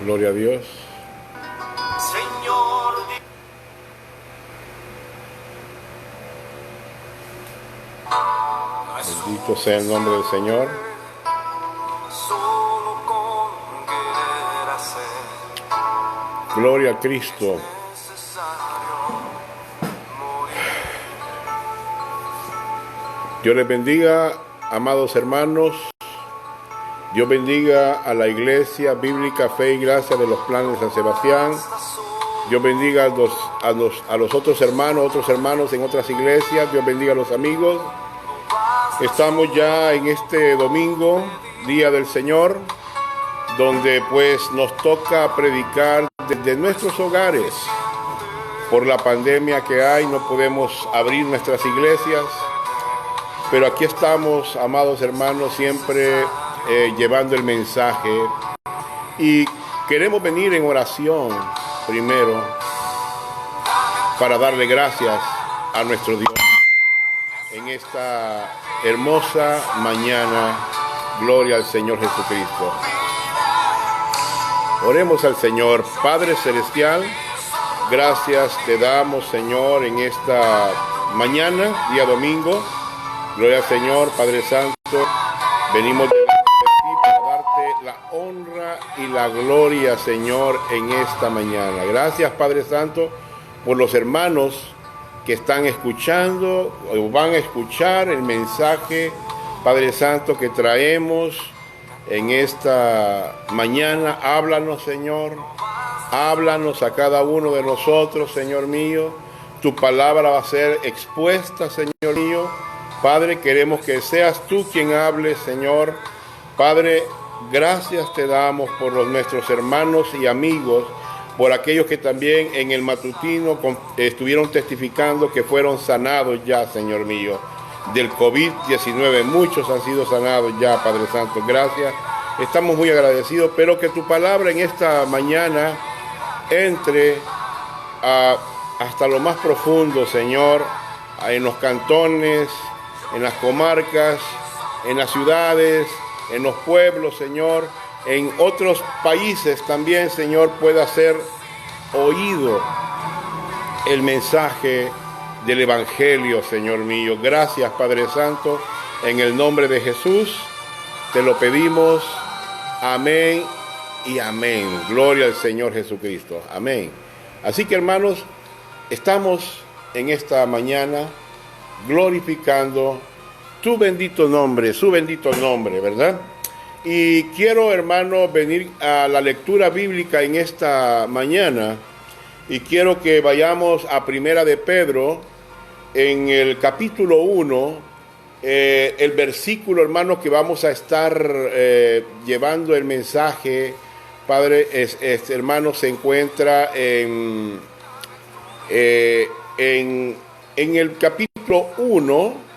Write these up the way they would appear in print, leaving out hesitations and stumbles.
Gloria a Dios. Señor, Bendito sea el nombre del Señor. solo con querer hacer Gloria a Cristo. necesario morir. Dios les bendiga, amados hermanos. Dios bendiga a la Iglesia Bíblica Fe y Gracia de los Planes de San Sebastián. Dios bendiga a los otros hermanos en otras iglesias. Dios bendiga a los amigos. Estamos ya en este domingo, Día del Señor, donde pues nos toca predicar desde nuestros hogares. Por la pandemia que hay, no podemos abrir nuestras iglesias, pero aquí estamos, amados hermanos, siempre llevando el mensaje, y queremos venir en oración primero para darle gracias a nuestro Dios en esta hermosa mañana. Gloria al Señor Jesucristo. Oremos al Señor. Padre Celestial, gracias te damos, Señor, en esta mañana, día domingo. Gloria al Señor, Padre Santo. Venimos delante de ti para darte la honra y la gloria, Señor, en esta mañana. Gracias, Padre Santo, por los hermanos que están escuchando o van a escuchar el mensaje, Padre Santo, que traemos en esta mañana. Háblanos, Señor. Háblanos a cada uno de nosotros, Señor mío. Tu palabra va a ser expuesta, Señor mío. Padre, queremos que seas tú quien hable, Señor. Padre, gracias te damos por nuestros hermanos y amigos, por aquellos que también en el matutino estuvieron testificando que fueron sanados ya, Señor mío, del COVID-19. Muchos han sido sanados ya, Padre Santo. Gracias. Estamos muy agradecidos, pero que tu palabra en esta mañana entre hasta lo más profundo, Señor, en los cantones, en las comarcas, en las ciudades, en los pueblos, Señor, en otros países también, Señor, pueda ser oído el mensaje del Evangelio, Señor mío. Gracias, Padre Santo, en el nombre de Jesús te lo pedimos. Amén y amén. Gloria al Señor Jesucristo. Amén. Así que, hermanos, estamos en esta mañana glorificando tu bendito nombre, su bendito nombre, ¿verdad? Y quiero, hermano, venir a la lectura bíblica en esta mañana, y quiero que vayamos a Primera de Pedro, en el capítulo 1, el versículo, hermano, que vamos a estar llevando el mensaje, Padre, hermano, se encuentra en el capítulo 1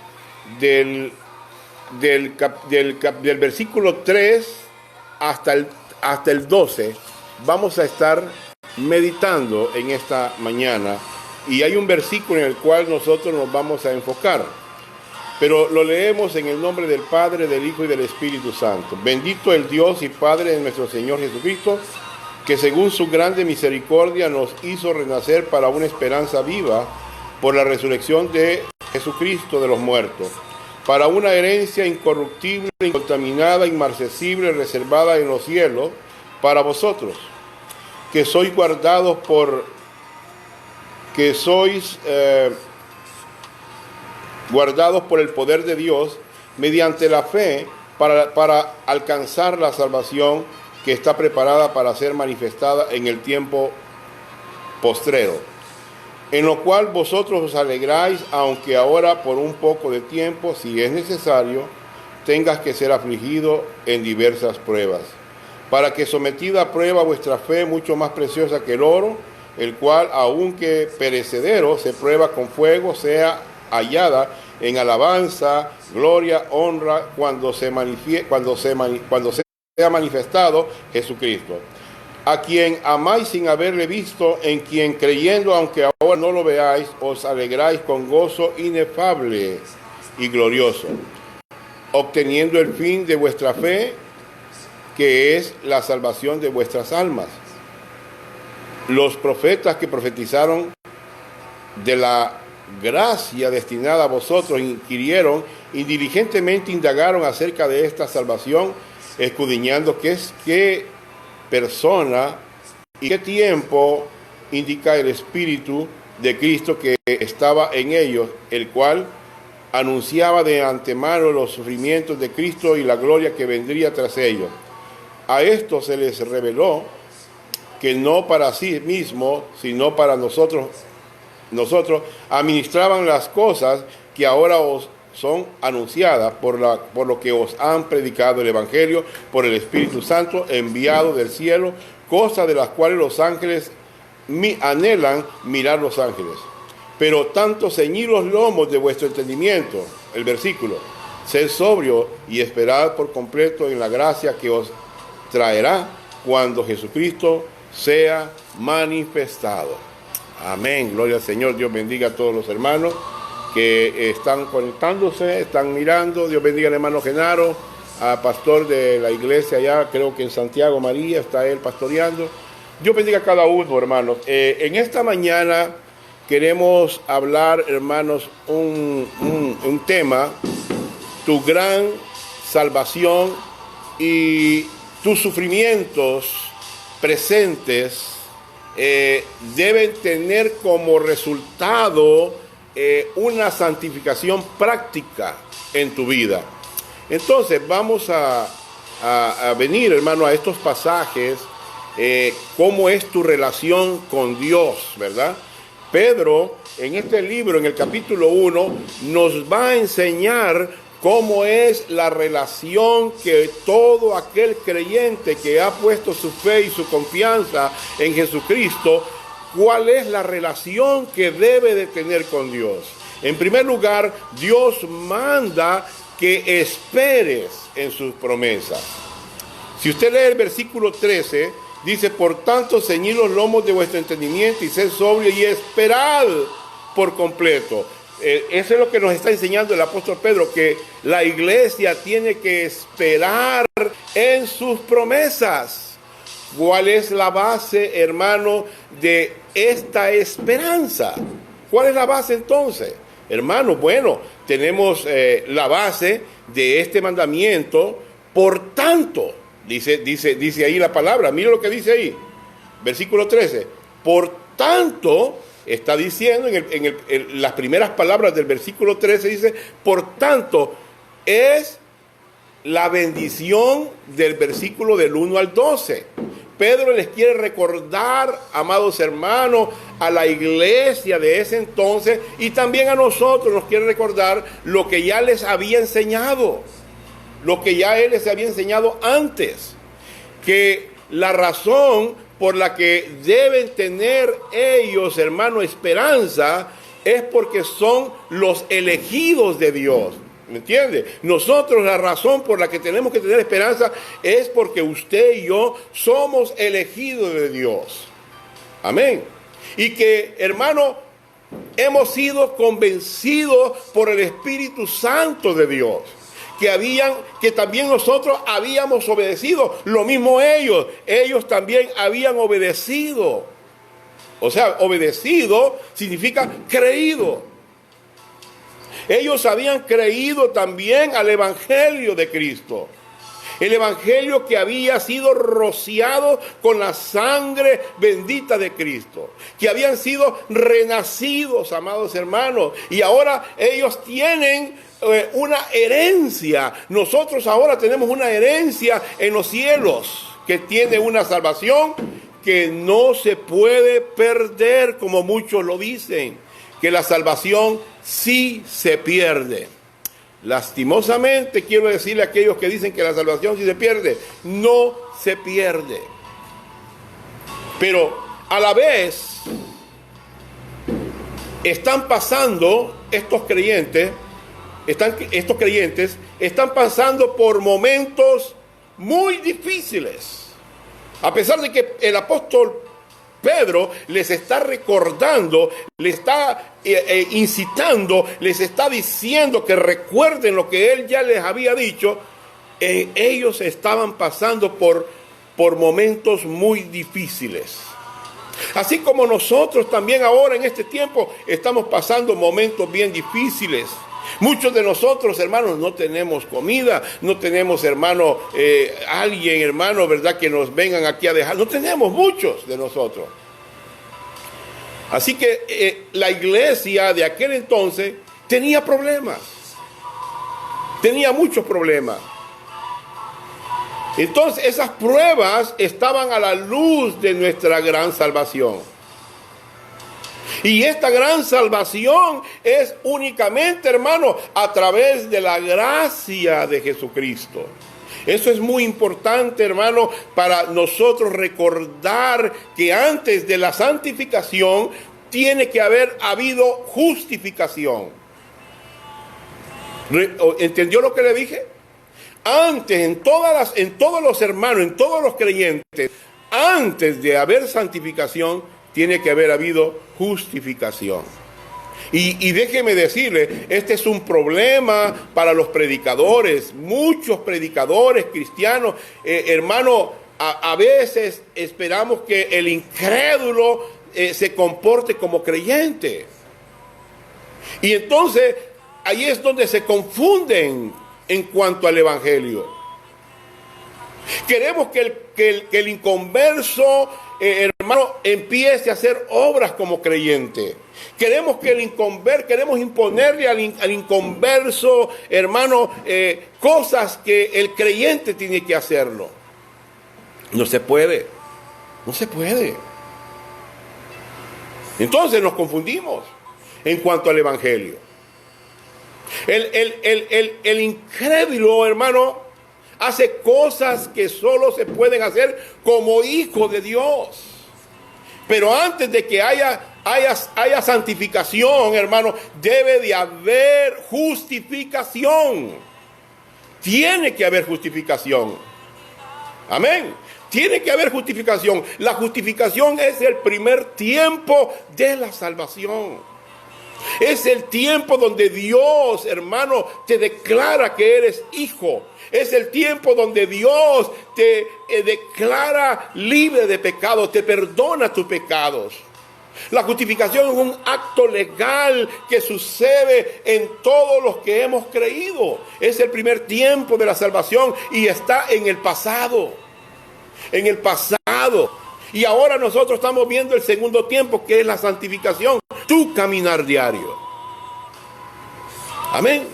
del versículo 3 hasta el 12. Vamos a estar meditando en esta mañana, y hay un versículo en el cual nosotros nos vamos a enfocar, pero lo leemos en el nombre del Padre, del Hijo y del Espíritu Santo. Bendito el Dios y Padre de nuestro Señor Jesucristo, que según su grande misericordia nos hizo renacer para una esperanza viva por la resurrección de Jesucristo de los muertos, para una herencia incorruptible, incontaminada, inmarcesible, reservada en los cielos, para vosotros, que sois guardados guardados por el poder de Dios, mediante la fe, para alcanzar la salvación que está preparada para ser manifestada en el tiempo postrero, en lo cual vosotros os alegráis, aunque ahora por un poco de tiempo, si es necesario, tengas que ser afligido en diversas pruebas, para que sometida a prueba vuestra fe, mucho más preciosa que el oro, el cual, aunque perecedero, se prueba con fuego, sea hallada en alabanza, gloria, honra, cuando sea manifestado Jesucristo, a quien amáis sin haberle visto, en quien creyendo, aunque ahora no lo veáis, os alegráis con gozo inefable y glorioso, obteniendo el fin de vuestra fe, que es la salvación de vuestras almas. Los profetas que profetizaron de la gracia destinada a vosotros inquirieron y diligentemente indagaron acerca de esta salvación, escudriñando qué persona y qué tiempo indica el Espíritu de Cristo que estaba en ellos, el cual anunciaba de antemano los sufrimientos de Cristo y la gloria que vendría tras ellos. A esto se les reveló que no para sí mismo, sino para nosotros administraban las cosas que ahora os son anunciadas por lo que os han predicado el Evangelio por el Espíritu Santo enviado del cielo, cosas de las cuales los ángeles anhelan mirar los ángeles. Pero tanto ceñid los lomos de vuestro entendimiento, el versículo, sed sobrio y esperad por completo en la gracia que os traerá cuando Jesucristo sea manifestado. Amén, gloria al Señor. Dios bendiga a todos los hermanos que están conectándose, están mirando. Dios bendiga al hermano Genaro, al pastor de la iglesia allá, creo que en Santiago María está él pastoreando. Dios bendiga a cada uno, hermanos. En esta mañana queremos hablar, hermanos, un tema, tu gran salvación y tus sufrimientos presentes deben tener como resultado una santificación práctica en tu vida. Entonces vamos a venir, hermano, a estos pasajes, cómo es tu relación con Dios, ¿verdad? Pedro, en este libro, en el capítulo 1, nos va a enseñar cómo es la relación que todo aquel creyente que ha puesto su fe y su confianza en Jesucristo, cuál es la relación que debe de tener con Dios. En primer lugar, Dios manda que esperes en sus promesas. Si usted lee el versículo 13, dice, por tanto, ceñid los lomos de vuestro entendimiento y sed sobrio y esperad por completo. Eso es lo que nos está enseñando el apóstol Pedro, que la iglesia tiene que esperar en sus promesas. ¿Cuál es la base, hermano, de esta esperanza? ¿Cuál es la base entonces? Hermano, bueno, tenemos la base de este mandamiento, por tanto, dice ahí la palabra, mira lo que dice ahí, versículo 13, por tanto, está diciendo en las primeras palabras del versículo 13, dice, por tanto, es la bendición del versículo del 1 al 12. Pedro les quiere recordar, amados hermanos, a la iglesia de ese entonces y también a nosotros nos quiere recordar lo que ya les había enseñado, lo que ya él les había enseñado antes, que la razón por la que deben tener ellos, hermano, esperanza, es porque son los elegidos de Dios. ¿Me entiende? Nosotros la razón por la que tenemos que tener esperanza es porque usted y yo somos elegidos de Dios. Amén. Y que, hermano, hemos sido convencidos por el Espíritu Santo de Dios. Que también nosotros habíamos obedecido, lo mismo ellos también habían obedecido. O sea, obedecido significa creído. Ellos habían creído también al Evangelio de Cristo. El Evangelio que había sido rociado con la sangre bendita de Cristo. Que habían sido renacidos, amados hermanos. Y ahora ellos tienen una herencia. Nosotros ahora tenemos una herencia en los cielos que tiene una salvación que no se puede perder, como muchos lo dicen, que la salvación sí se pierde. Lastimosamente quiero decirle a aquellos que dicen que la salvación sí se pierde, no se pierde. Pero a la vez están pasando estos creyentes están pasando por momentos muy difíciles. A pesar de que el apóstol Pedro les está recordando, les está incitando, les está diciendo que recuerden lo que él ya les había dicho, ellos estaban pasando por momentos muy difíciles. Así como nosotros también ahora en este tiempo estamos pasando momentos bien difíciles. Muchos de nosotros, hermanos, no tenemos comida, no tenemos, hermano, alguien, hermano, ¿verdad?, que nos vengan aquí a dejar. No tenemos muchos de nosotros. Así que la iglesia de aquel entonces tenía problemas. Tenía muchos problemas. Entonces esas pruebas estaban a la luz de nuestra gran salvación. Y esta gran salvación es únicamente, hermano, a través de la gracia de Jesucristo. Eso es muy importante, hermano, para nosotros recordar que antes de la santificación tiene que haber habido justificación. ¿Entendió lo que le dije? Antes, en todos los hermanos, en todos los creyentes, antes de haber santificación, tiene que haber habido justificación. Y déjeme decirle, este es un problema para los predicadores. Muchos predicadores cristianos, hermano, a veces esperamos que el incrédulo se comporte como creyente. Y entonces, ahí es donde se confunden en cuanto al evangelio. Queremos que el inconverso, hermano, empiece a hacer obras como creyente. Queremos imponerle al inconverso, hermano, cosas que el creyente tiene que hacerlo. No se puede. Entonces nos confundimos en cuanto al evangelio. El incrédulo, hermano, hace cosas que solo se pueden hacer como hijo de Dios. Pero antes de que haya santificación, hermano, debe de haber justificación. Tiene que haber justificación. Amén. Tiene que haber justificación. La justificación es el primer tiempo de la salvación. Es el tiempo donde Dios, hermano, te declara que eres hijo. Es el tiempo donde Dios te declara libre de pecado, te perdona tus pecados. La justificación es un acto legal que sucede en todos los que hemos creído. Es el primer tiempo de la salvación y está en el pasado. En el pasado. Y ahora nosotros estamos viendo el segundo tiempo, que es la santificación, tu caminar diario. Amén.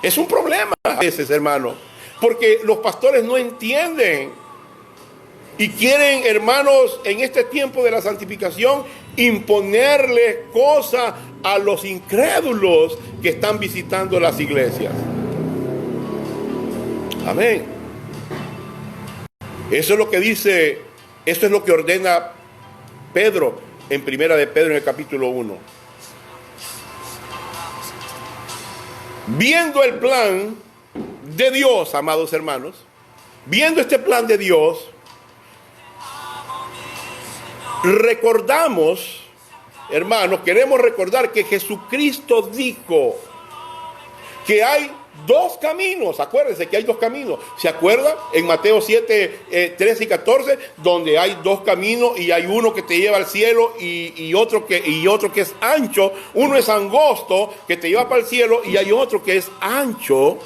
Es un problema a veces, hermano, porque los pastores no entienden y quieren, hermanos, en este tiempo de la santificación, imponerle cosas a los incrédulos que están visitando las iglesias. Amén. Eso es lo que dice, eso es lo que ordena Pedro en Primera de Pedro en el capítulo 1. Viendo el plan de Dios, amados hermanos, viendo este plan de Dios, recordamos, hermanos, queremos recordar que Jesucristo dijo que hay dos caminos. Acuérdense que hay dos caminos. ¿Se acuerdan? En Mateo 7, 13 y 14, donde hay dos caminos y hay uno que te lleva al cielo y otro que es ancho. Uno es angosto que te lleva para el cielo y hay otro que es ancho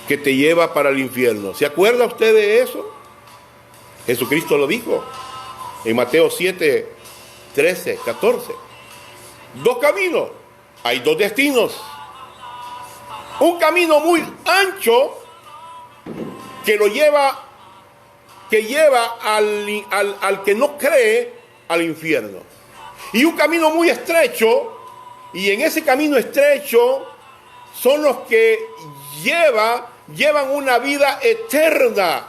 que te lleva para el infierno. ¿Se acuerda usted de eso? Jesucristo lo dijo en Mateo 7, 13, 14. Dos caminos. Hay dos destinos. Un camino muy ancho que lleva al que no cree al infierno. Y un camino muy estrecho, y en ese camino estrecho son los que llevan una vida eterna.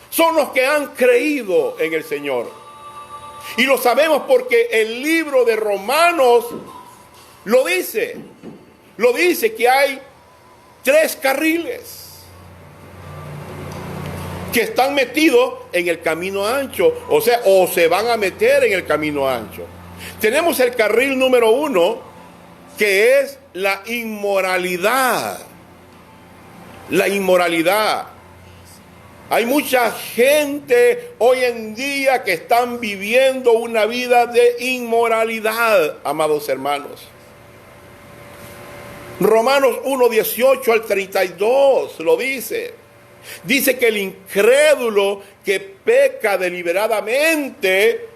Son los que han creído en el Señor. Y lo sabemos porque el libro de Romanos lo dice. Lo dice que hay 3 carriles que están metidos en el camino ancho, o se van a meter en el camino ancho. Tenemos el carril número 1, que es la inmoralidad. la inmoralidad. Hay mucha gente hoy en día que están viviendo una vida de inmoralidad, amados hermanos. Romanos 1, 18 al 32 lo dice. Dice que el incrédulo que peca deliberadamente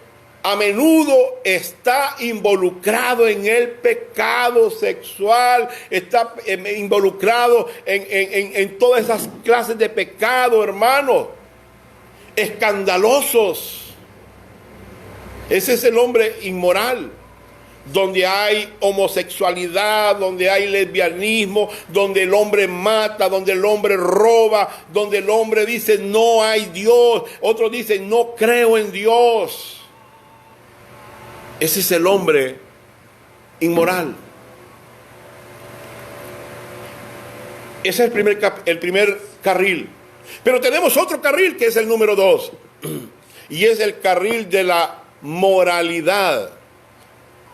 a menudo está involucrado en el pecado sexual, está involucrado en todas esas clases de pecado, hermano, escandalosos. Ese es el hombre inmoral, donde hay homosexualidad, donde hay lesbianismo, donde el hombre mata, donde el hombre roba, donde el hombre dice no hay Dios, otros dicen no creo en Dios. Ese es el hombre inmoral. Ese es el primer carril. Pero tenemos otro carril que es el número 2. Y es el carril de la moralidad.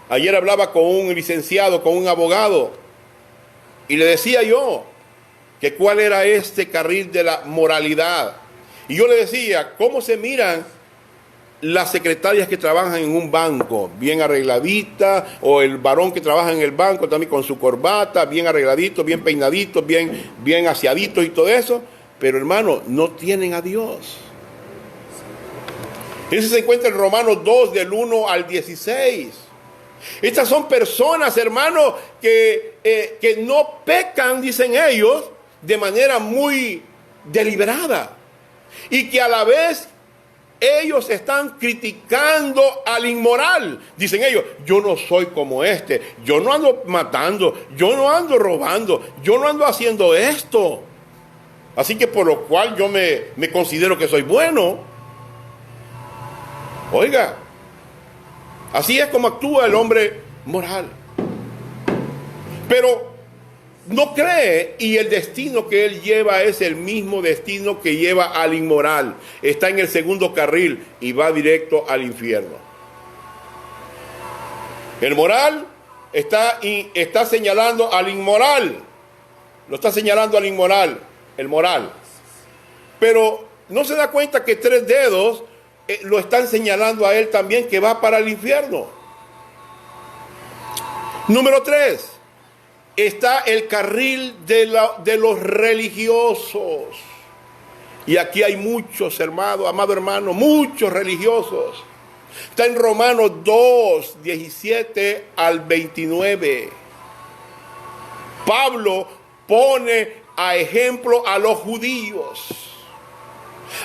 Ayer hablaba con un licenciado, con un abogado. Y le decía yo que cuál era este carril de la moralidad. Y yo le decía, ¿cómo se miran las secretarias que trabajan en un banco, bien arregladita, o el varón que trabaja en el banco también con su corbata, bien arregladito, bien peinadito, bien aseadito y todo eso? Pero hermano, no tienen a Dios. Eso se encuentra en Romanos 2, del 1 al 16. Estas son personas, hermano, que no pecan, dicen ellos, de manera muy deliberada. Y que a la vez ellos están criticando al inmoral. Dicen ellos, yo no soy como este, yo no ando matando, yo no ando robando, yo no ando haciendo esto. Así que por lo cual yo me considero que soy bueno. Oiga, así es como actúa el hombre moral. Pero no cree, y el destino que él lleva es el mismo destino que lleva al inmoral. Está en el segundo carril y va directo al infierno. El moral está señalando al inmoral. Lo está señalando al inmoral, el moral. Pero no se da cuenta que 3 dedos lo están señalando a él también, que va para el infierno. Número 3. Está el carril de los religiosos. Y aquí hay muchos, amado hermano, muchos religiosos. Está en Romanos 2, 17 al 29. Pablo pone a ejemplo a los judíos.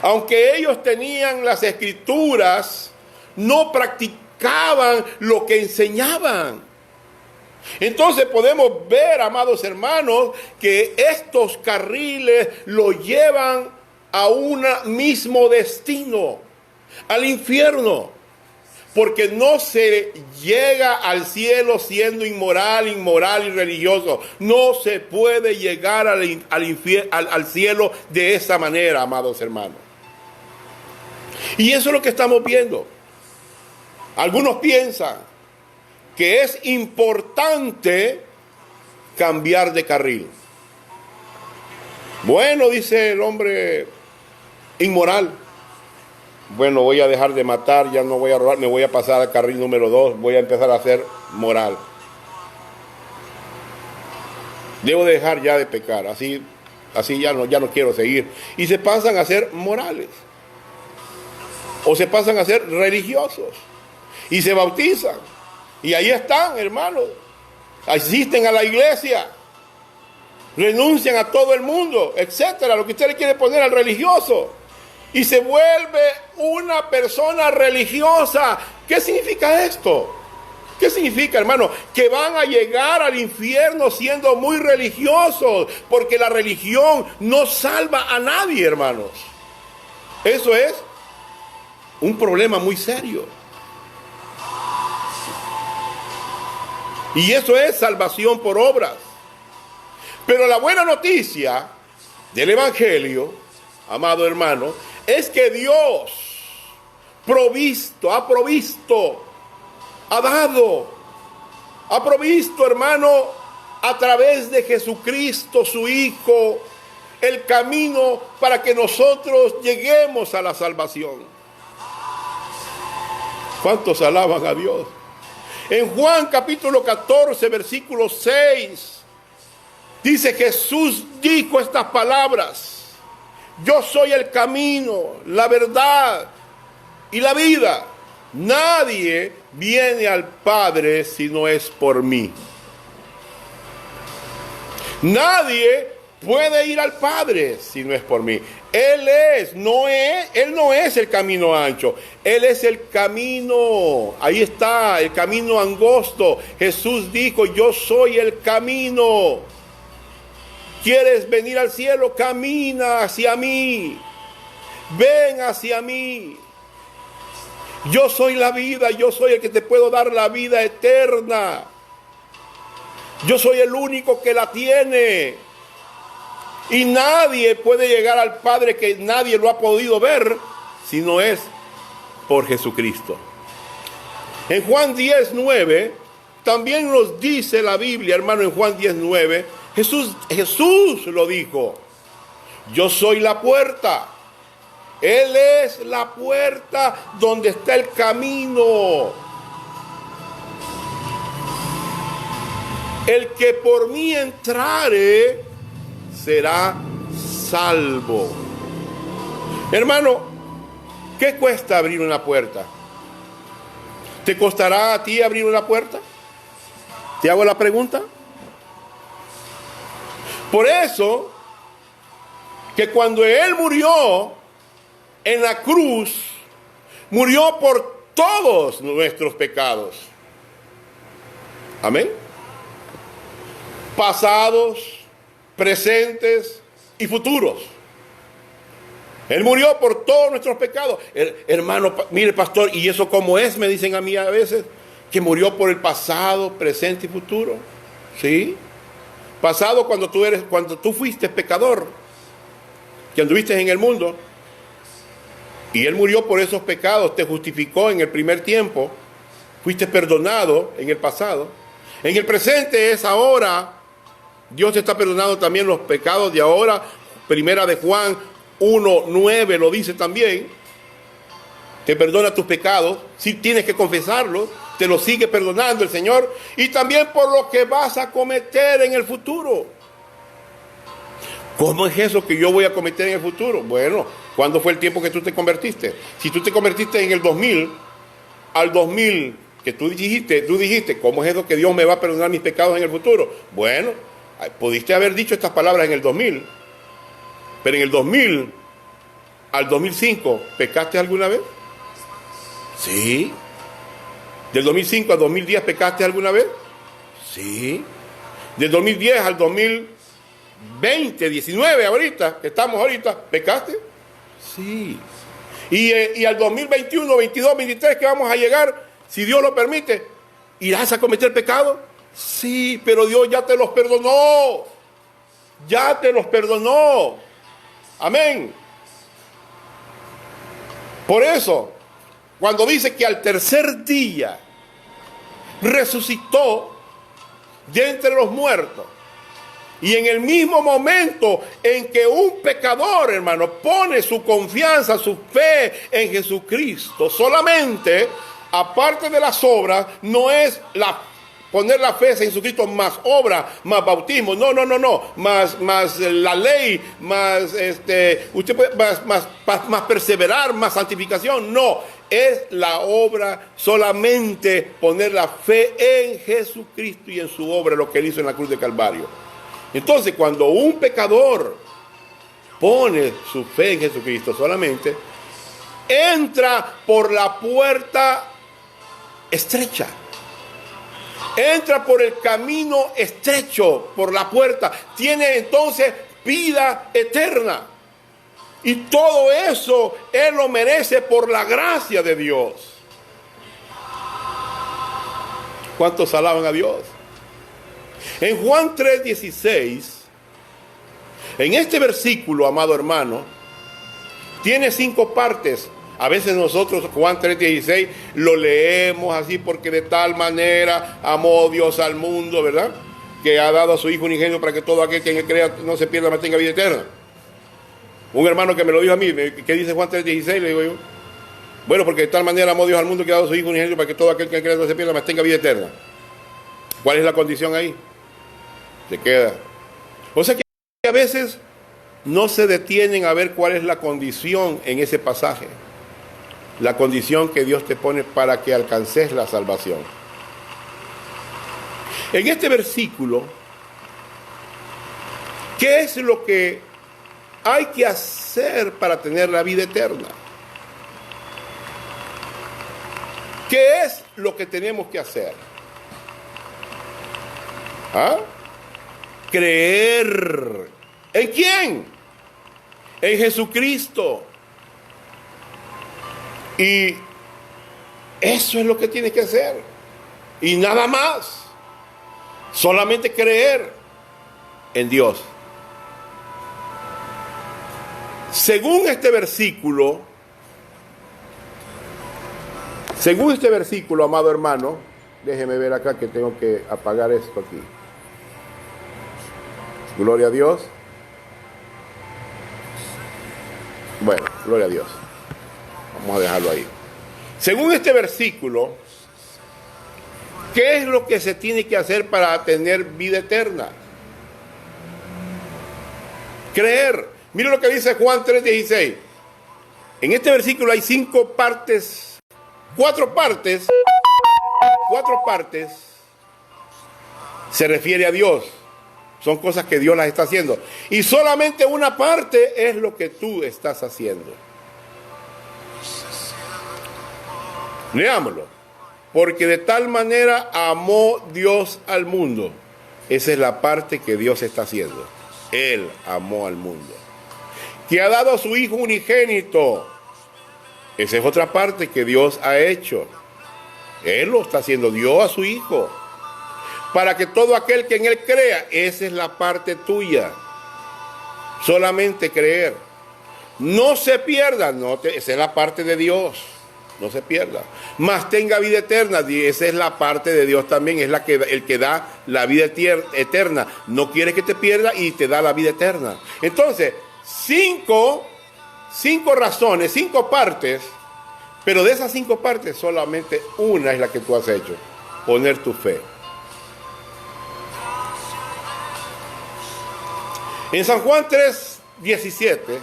Aunque ellos tenían las escrituras, no practicaban lo que enseñaban. Entonces podemos ver, amados hermanos, que estos carriles lo llevan a un mismo destino, al infierno. Porque no se llega al cielo siendo inmoral y religioso. No se puede llegar al cielo de esa manera, amados hermanos. Y eso es lo que estamos viendo. Algunos piensan que es importante cambiar de carril. Bueno, dice el hombre inmoral, bueno, voy a dejar de matar, ya no voy a robar, me voy a pasar al carril número 2, voy a empezar a ser moral. Debo dejar ya de pecar, así ya no quiero seguir. Y se pasan a ser morales. O se pasan a ser religiosos. Y se bautizan. Y ahí están, hermanos. Asisten a la iglesia. Renuncian a todo el mundo, etcétera. Lo que usted le quiere poner al religioso. Y se vuelve una persona religiosa. ¿Qué significa esto? ¿Qué significa, hermano? Que van a llegar al infierno siendo muy religiosos. Porque la religión no salva a nadie, hermanos. Eso es un problema muy serio. Y eso es salvación por obras. Pero la buena noticia del Evangelio, amado hermano, es que Dios ha provisto, hermano, a través de Jesucristo, su Hijo, el camino para que nosotros lleguemos a la salvación. ¿Cuántos alaban a Dios? En Juan capítulo 14, versículo 6, dice: Jesús dijo estas palabras: yo soy el camino, la verdad y la vida. Nadie viene al Padre si no es por mí. Nadie puede ir al Padre si no es por mí. Él no es el camino ancho. Él es el camino. Ahí está, el camino angosto. Jesús dijo: yo soy el camino. ¿Quieres venir al cielo? Camina hacia mí. Ven hacia mí. Yo soy la vida. Yo soy el que te puedo dar la vida eterna. Yo soy el único que la tiene. Y nadie puede llegar al Padre, que nadie lo ha podido ver, si no es por Jesucristo. En Juan 10:9, también nos dice la Biblia, hermano, en Juan 10:9, Jesús lo dijo: yo soy la puerta. Él es la puerta donde está el camino. El que por mí entrare será salvo. Hermano, ¿qué cuesta abrir una puerta? ¿Te costará a ti abrir una puerta? ¿Te hago la pregunta? Por eso, que cuando Él murió en la cruz, murió por todos nuestros pecados. Amén. Pasados, presentes y futuros. Él murió por todos nuestros pecados. Hermano, mire, pastor, ¿y eso cómo es? Me dicen a mí a veces, que murió por el pasado, presente y futuro. ¿Sí? Pasado cuando tú fuiste pecador, que anduviste en el mundo, y Él murió por esos pecados, te justificó en el primer tiempo, fuiste perdonado en el pasado. En el presente es ahora. Dios te está perdonando también los pecados de ahora. Primera de Juan 1:9 lo dice también. Te perdona tus pecados. Si tienes que confesarlos, te los sigue perdonando el Señor. Y también por lo que vas a cometer en el futuro. ¿Cómo es eso que yo voy a cometer en el futuro? Bueno, ¿cuándo fue el tiempo que tú te convertiste? Si tú te convertiste en el 2000, al 2000 que tú dijiste, ¿cómo es eso que Dios me va a perdonar mis pecados en el futuro? Bueno, pudiste haber dicho estas palabras en el 2000, pero en el 2000 al 2005, ¿pecaste alguna vez? Sí. ¿Del 2005 al 2010 pecaste alguna vez? Sí. ¿Del 2010 al 2020, 19 ahorita, que estamos ahorita, pecaste? Sí. Y al 2021, 22, 23 que vamos a llegar, si Dios lo permite, ¿irás a cometer pecado? Sí, pero Dios ya te los perdonó. Ya te los perdonó. Amén. Por eso, cuando dice que al tercer día resucitó de entre los muertos, y en el mismo momento en que un pecador, hermano, pone su confianza, su fe en Jesucristo, solamente, aparte de las obras, no es poner la fe en Jesucristo más obra, más bautismo, no, más la ley, más usted puede más perseverar, más santificación, no, es la obra, solamente poner la fe en Jesucristo y en su obra, lo que Él hizo en la cruz de Calvario. Entonces, cuando un pecador pone su fe en Jesucristo solamente, entra por la puerta estrecha. Entra por el camino estrecho, por la puerta. Tiene entonces vida eterna. Y todo eso Él lo merece por la gracia de Dios. ¿Cuántos alaban a Dios? En Juan 3:16, en este versículo, amado hermano, tiene 5 partes. A veces nosotros Juan 3:16 lo leemos así porque de tal manera amó Dios al mundo, ¿verdad? Que ha dado a su Hijo unigénito para que todo aquel que en él crea no se pierda, mas tenga vida eterna. Un hermano que me lo dijo a mí, ¿qué dice Juan 3:16? Le digo yo, bueno, porque de tal manera amó Dios al mundo que ha dado a su Hijo unigénito para que todo aquel que cree no se pierda, mas tenga vida eterna. ¿Cuál es la condición ahí? Se queda. O sea que a veces no se detienen a ver cuál es la condición en ese pasaje. La condición que Dios te pone para que alcances la salvación. En este versículo, ¿qué es lo que hay que hacer para tener la vida eterna? ¿Qué es lo que tenemos que hacer? ¿Ah? Creer. ¿En quién? En Jesucristo. Y eso es lo que tienes que hacer. Y nada más. Solamente creer en Dios. Según este versículo, amado hermano, déjeme ver acá que tengo que apagar esto aquí. Gloria a Dios. Bueno, gloria a Dios. Vamos a dejarlo ahí. Según este versículo, ¿qué es lo que se tiene que hacer para tener vida eterna? Creer. Mira lo que dice Juan 3:16. En este versículo hay 4 partes se refiere a Dios. Son cosas que Dios las está haciendo. Y solamente una parte es lo que tú estás haciendo. Leámoslo. Porque de tal manera amó Dios al mundo. Esa es la parte que Dios está haciendo. Él amó al mundo. Que ha dado a su Hijo unigénito. Esa es otra parte que Dios ha hecho. Él lo está haciendo. Dio a su Hijo. Para que todo aquel que en Él crea, esa es la parte tuya. Solamente creer. No se pierda. Esa es la parte de Dios. No se pierda. Mas tenga vida eterna. Esa es la parte de Dios también. Es el que da la vida eterna. No quiere que te pierdas y te da la vida eterna. Entonces, 5 razones, 5 partes. Pero de esas 5 partes, solamente una es la que tú has hecho. Poner tu fe. En San Juan 3:17,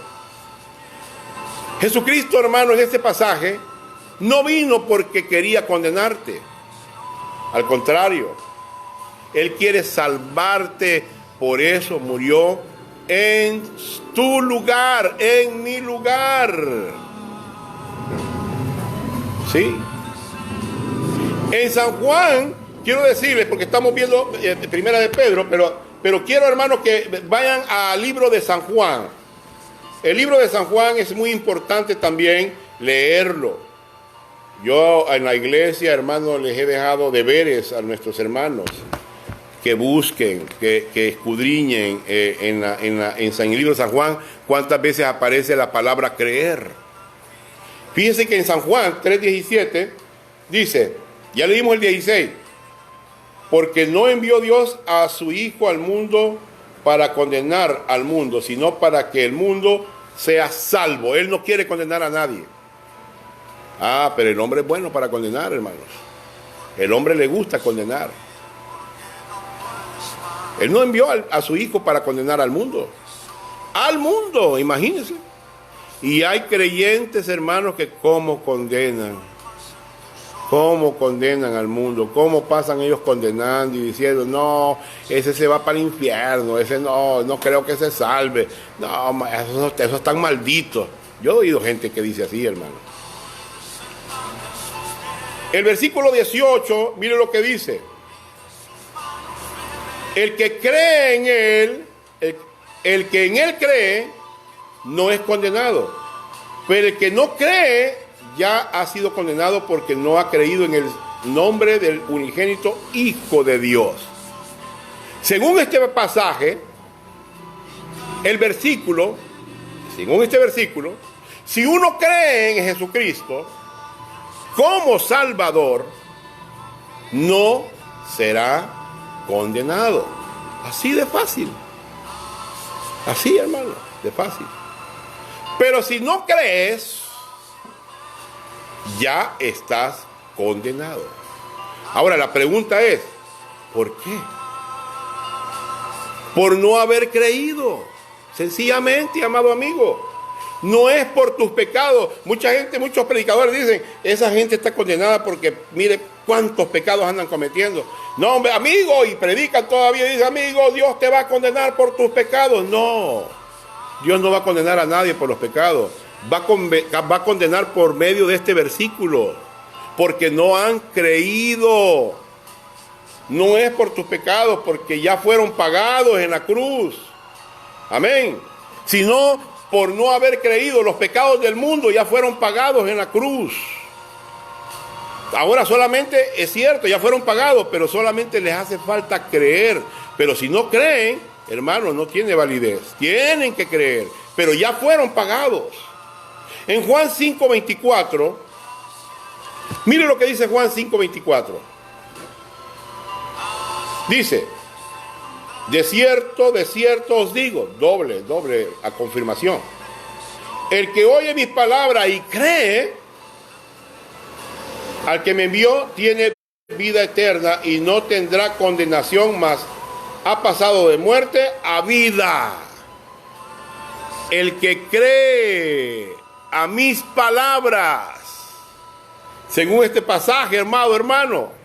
Jesucristo, hermano, en este pasaje, no vino porque quería condenarte. Al contrario, Él quiere salvarte. Por eso murió en tu lugar, en mi lugar. ¿Sí? En San Juan, quiero decirles, porque estamos viendo Primera de Pedro, pero quiero, hermanos, que vayan al libro de San Juan. El libro de San Juan es muy importante también leerlo. Yo en la iglesia, hermanos, les he dejado deberes a nuestros hermanos que busquen, que escudriñen en el libro de San Juan cuántas veces aparece la palabra creer. Fíjense que en San Juan 3:17 dice, ya leímos el 16, porque no envió Dios a su Hijo al mundo para condenar al mundo, sino para que el mundo sea salvo. Él no quiere condenar a nadie. Pero el hombre es bueno para condenar, hermanos. El hombre le gusta condenar. Él no envió a su Hijo para condenar al mundo. Al mundo, imagínense. Y hay creyentes, hermanos, que cómo condenan al mundo, cómo pasan ellos condenando y diciendo, no, ese se va para el infierno, ese no creo que se salve, no, esos están malditos. Yo he oído gente que dice así, hermano. El versículo 18, mire lo que dice. El que cree en Él, el que en Él cree, no es condenado. Pero el que no cree, ya ha sido condenado porque no ha creído en el nombre del unigénito Hijo de Dios. Según este pasaje, según este versículo, si uno cree en Jesucristo como Salvador, no será condenado. Así de fácil. Así, hermano, de fácil. Pero si no crees, ya estás condenado. Ahora la pregunta es, ¿por qué? Por no haber creído. Sencillamente, amado amigo. No es por tus pecados. Mucha gente, muchos predicadores dicen, esa gente está condenada porque mire cuántos pecados andan cometiendo. No, hombre, amigo, y predican todavía y dicen, amigo, Dios te va a condenar por tus pecados. No, Dios no va a condenar a nadie por los pecados. Va a condenar por medio de este versículo, porque no han creído. No es por tus pecados, porque ya fueron pagados en la cruz. Amén. Sino por no haber creído, los pecados del mundo ya fueron pagados en la cruz. Ahora solamente, es cierto, ya fueron pagados, pero solamente les hace falta creer. Pero si no creen, hermanos, no tiene validez. Tienen que creer, pero ya fueron pagados. En Juan 5:24, mire lo que dice Juan 5:24. Dice, de cierto os digo, doble a confirmación. El que oye mis palabras y cree al que me envió tiene vida eterna y no tendrá condenación, mas ha pasado de muerte a vida. El que cree a mis palabras, según este pasaje, hermano,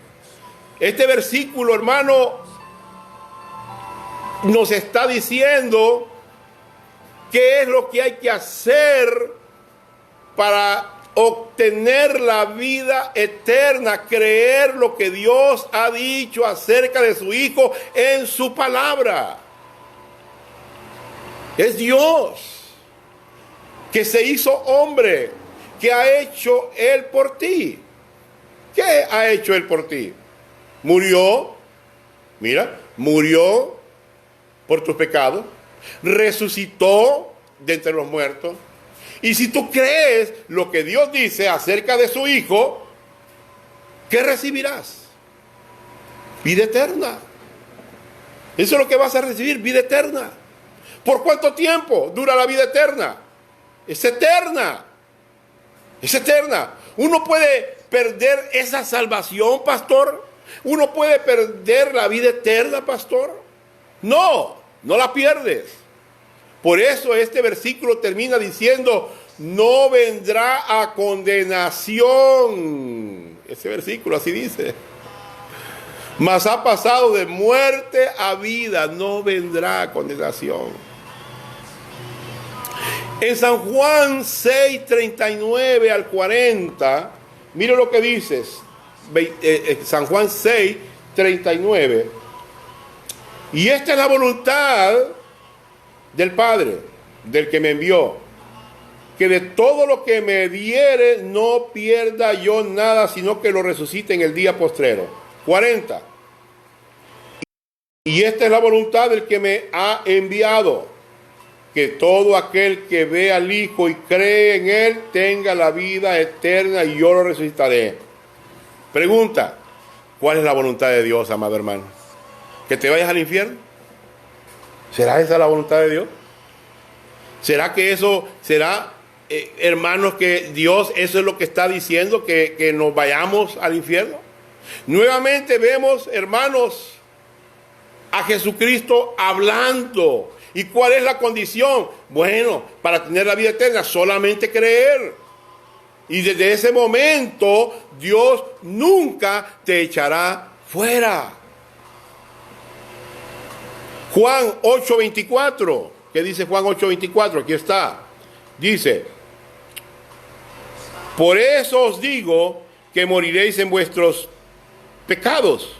este versículo, hermano, nos está diciendo qué es lo que hay que hacer para obtener la vida eterna, creer lo que Dios ha dicho acerca de su Hijo en su palabra. Es Dios que se hizo hombre, que ha hecho Él por ti. ¿Qué ha hecho Él por ti? Murió por tus pecados, resucitó de entre los muertos. Y si tú crees lo que Dios dice acerca de su Hijo, ¿qué recibirás? Vida eterna. Eso es lo que vas a recibir, vida eterna. ¿Por cuánto tiempo dura la vida eterna? Es eterna. Es eterna. Uno puede perder esa salvación, pastor. Uno puede perder la vida eterna, pastor. No la pierdes. Por eso este versículo termina diciendo, no vendrá a condenación. Ese versículo así dice. Mas ha pasado de muerte a vida, no vendrá a condenación. En San Juan 6, 39 al 40, mire lo que dices. San Juan 6, 39. Y esta es la voluntad del Padre, del que me envió, que de todo lo que me diere no pierda yo nada, sino que lo resucite en el día postrero. 40. Y esta es la voluntad del que me ha enviado, que todo aquel que ve al Hijo y cree en Él tenga la vida eterna y yo lo resucitaré. Pregunta, ¿cuál es la voluntad de Dios, amado hermano? ¿Que te vayas al infierno? ¿Será esa la voluntad de Dios? ¿Será que eso, hermanos, que Dios eso es lo que está diciendo, que nos vayamos al infierno? Nuevamente vemos, hermanos, a Jesucristo hablando. ¿Y cuál es la condición? Bueno, para tener la vida eterna, solamente creer. Y desde ese momento, Dios nunca te echará fuera. Juan 8:24. ¿Qué dice Juan 8:24? Aquí está. Dice, por eso os digo que moriréis en vuestros pecados.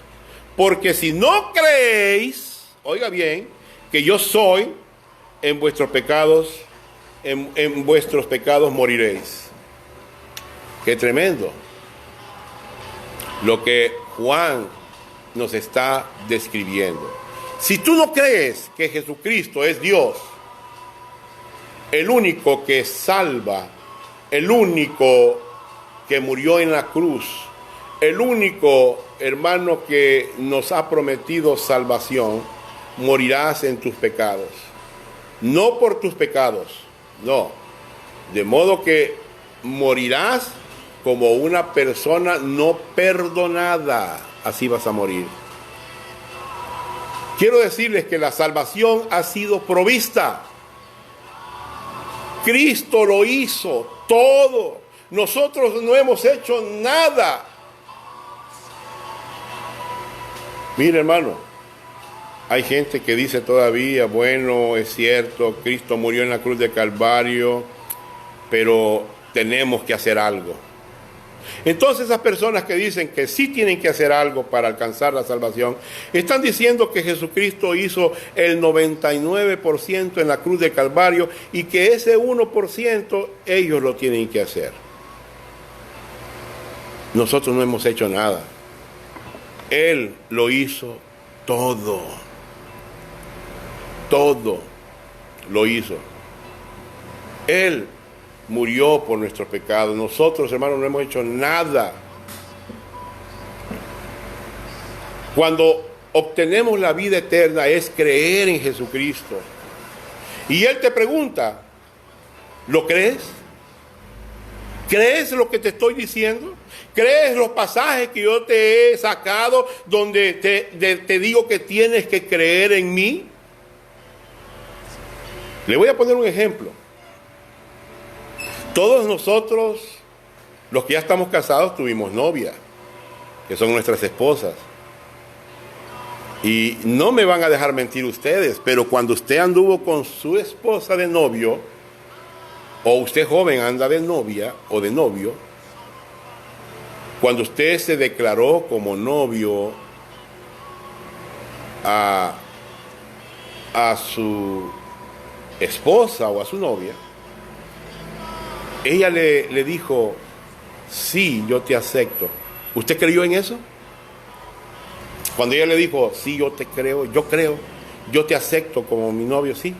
Porque si no creéis, oiga bien, que yo soy, en vuestros pecados moriréis. Qué tremendo lo que Juan nos está describiendo. Si tú no crees que Jesucristo es Dios, el único que salva, el único que murió en la cruz, el único, hermano, que nos ha prometido salvación, morirás en tus pecados. No por tus pecados, no, De modo que morirás como una persona no perdonada. Así vas a morir. Quiero decirles que la salvación ha sido provista. Cristo lo hizo todo. Nosotros no hemos hecho nada. Mire, hermano, hay gente que dice todavía, bueno, es cierto, Cristo murió en la cruz de Calvario, pero tenemos que hacer algo. Entonces esas personas que dicen que sí tienen que hacer algo para alcanzar la salvación, están diciendo que Jesucristo hizo el 99% en la cruz de Calvario y que ese 1% ellos lo tienen que hacer. Nosotros no hemos hecho nada. Él lo hizo todo. Todo lo hizo. Él murió por nuestros pecados. Nosotros, hermanos, no hemos hecho nada. Cuando obtenemos la vida eterna es creer en Jesucristo. Y Él te pregunta, ¿lo crees? ¿Crees lo que te estoy diciendo? ¿Crees los pasajes que yo te he sacado donde te digo que tienes que creer en mí? Le voy a poner un ejemplo. Todos nosotros, los que ya estamos casados, tuvimos novia, que son nuestras esposas. Y no me van a dejar mentir ustedes, pero cuando usted anduvo con su esposa de novio, o usted joven anda de novia o de novio, cuando usted se declaró como novio a su esposa o a su novia, ella le dijo, sí, yo te acepto. ¿Usted creyó en eso? Cuando ella le dijo, sí, yo te creo, yo te acepto como mi novio, sí.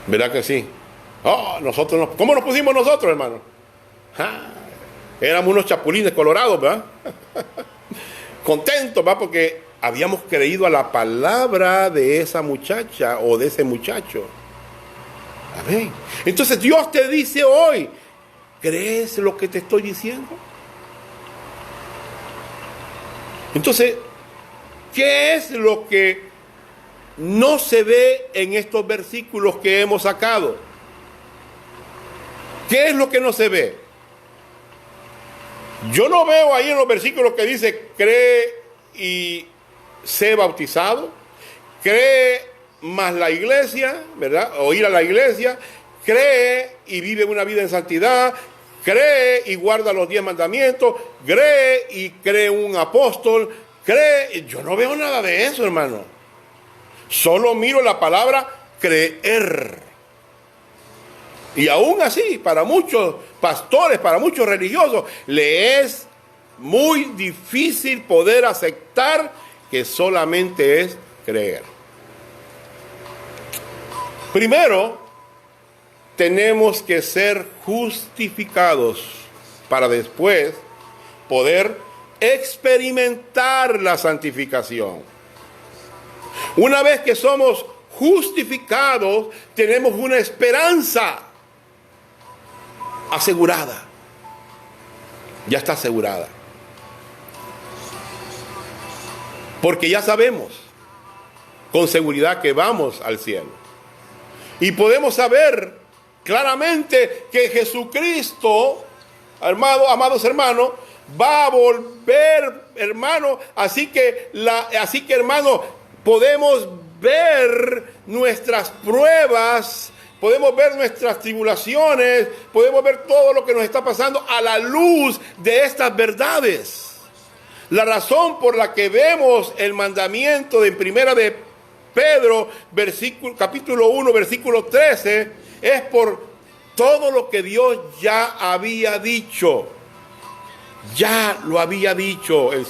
¿Verdad que sí? Oh, ¿cómo nos pusimos nosotros, hermano? Éramos unos chapulines colorados, ¿verdad? Contentos, ¿verdad? Porque habíamos creído a la palabra de esa muchacha o de ese muchacho. Amén. Entonces Dios te dice hoy, ¿crees lo que te estoy diciendo? Entonces, ¿qué es lo que no se ve en estos versículos que hemos sacado? ¿Qué es lo que no se ve? Yo no veo ahí en los versículos que dice, cree y sé bautizado, cree más la iglesia, ¿verdad? O ir a la iglesia, cree y vive una vida en santidad, cree y guarda los 10 mandamientos, cree y cree un apóstol, cree. Yo no veo nada de eso, hermano. Solo miro la palabra creer. Y aún así, para muchos pastores, para muchos religiosos, le es muy difícil poder aceptar que solamente es creer. Primero, tenemos que ser justificados para después poder experimentar la santificación. Una vez que somos justificados, tenemos una esperanza asegurada. Ya está asegurada. Porque ya sabemos con seguridad que vamos al cielo. Y podemos saber claramente que Jesucristo, amados hermanos, va a volver, hermano. Así que hermano, podemos ver nuestras pruebas, podemos ver nuestras tribulaciones, podemos ver todo lo que nos está pasando a la luz de estas verdades. La razón por la que vemos el mandamiento de Primera de Pedro, capítulo 1, versículo 13, es por todo lo que Dios ya había dicho. Ya lo había dicho el